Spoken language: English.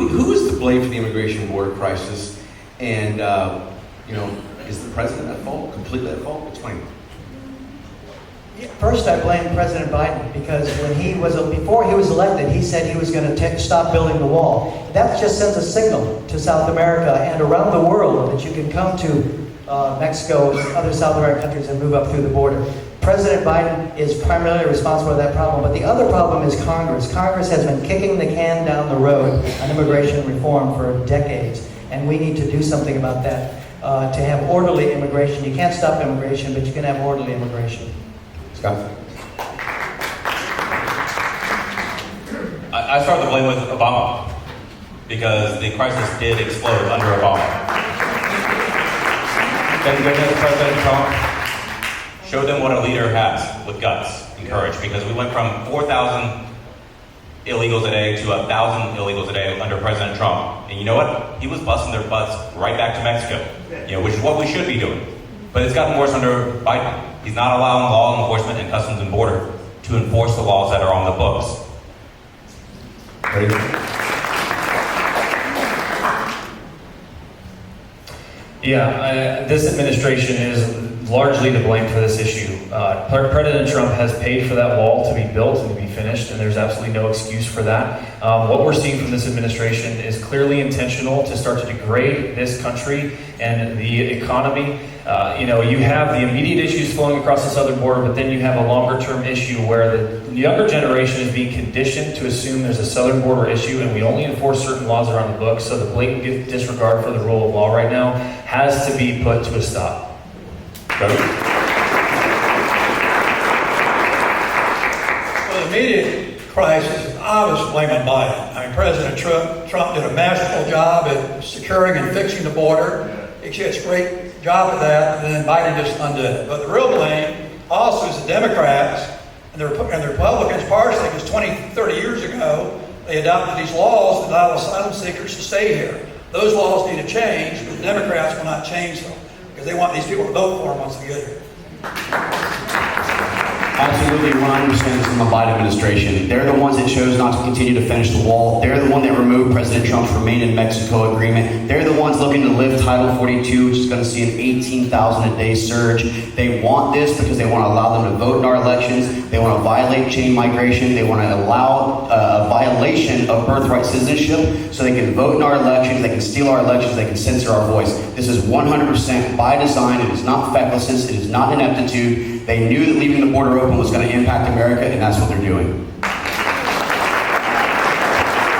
who is to blame for the immigration border crisis? And is the president at fault? Completely at fault? Explain. First, I blame President Biden because before he was elected, he said he was going to stop building the wall. That just sends a signal to South America and around the world that you can come to Mexico and other South American countries and move up through the border. President Biden is primarily responsible for that problem, but the other problem is Congress. Congress has been kicking the can down the road on immigration reform for decades, and we need to do something about that to have orderly immigration. You can't stop immigration, but you can have orderly immigration. Scott? I start the blame with Obama, because the crisis did explode under Obama. Thank goodness President Trump showed them what a leader has with guts and courage, because we went from 4,000 illegals a day to 1,000 illegals a day under President Trump. And you know what? He was busting their butts right back to Mexico, which is what we should be doing. But it's gotten worse under Biden. He's not allowing law enforcement and Customs and Border to enforce the laws that are on the books. This administration is largely to blame for this issue. President Trump has paid for that wall to be built and to be finished, and there's absolutely no excuse for that. What we're seeing from this administration is clearly intentional to start to degrade this country and the economy. You have the immediate issues flowing across the southern border, but then you have a longer-term issue where the younger generation is being conditioned to assume there's a southern border issue and we only enforce certain laws around the books. So the blatant disregard for the rule of law right now has to be put to a stop. Well, the immediate crisis is obviously blaming Biden. I mean, President Trump did a masterful job at securing and fixing the border. He did a great job at that, and then Biden just undid it. But the real blame also is the Democrats and the Republicans, partially because 20, 30 years ago, they adopted these laws that allow asylum seekers to stay here. Those laws need to change, but the Democrats will not change them because they want these people to vote for them once they get here. Absolutely 100% from the Biden administration. They're the ones that chose not to continue to finish the wall. They're the one that removed President Trump's Remain in Mexico agreement. They're the ones looking to lift Title 42, which is going to see an 18,000 a day surge. They want this because they want to allow them to vote in our elections. They want to violate chain migration. They want to allow a violation of birthright citizenship so they can vote in our elections, they can steal our elections, they can censor our voice. This is 100% by design. It is not fecklessness. It is not ineptitude. They knew that leaving the border open was going to impact America, and that's what they're doing.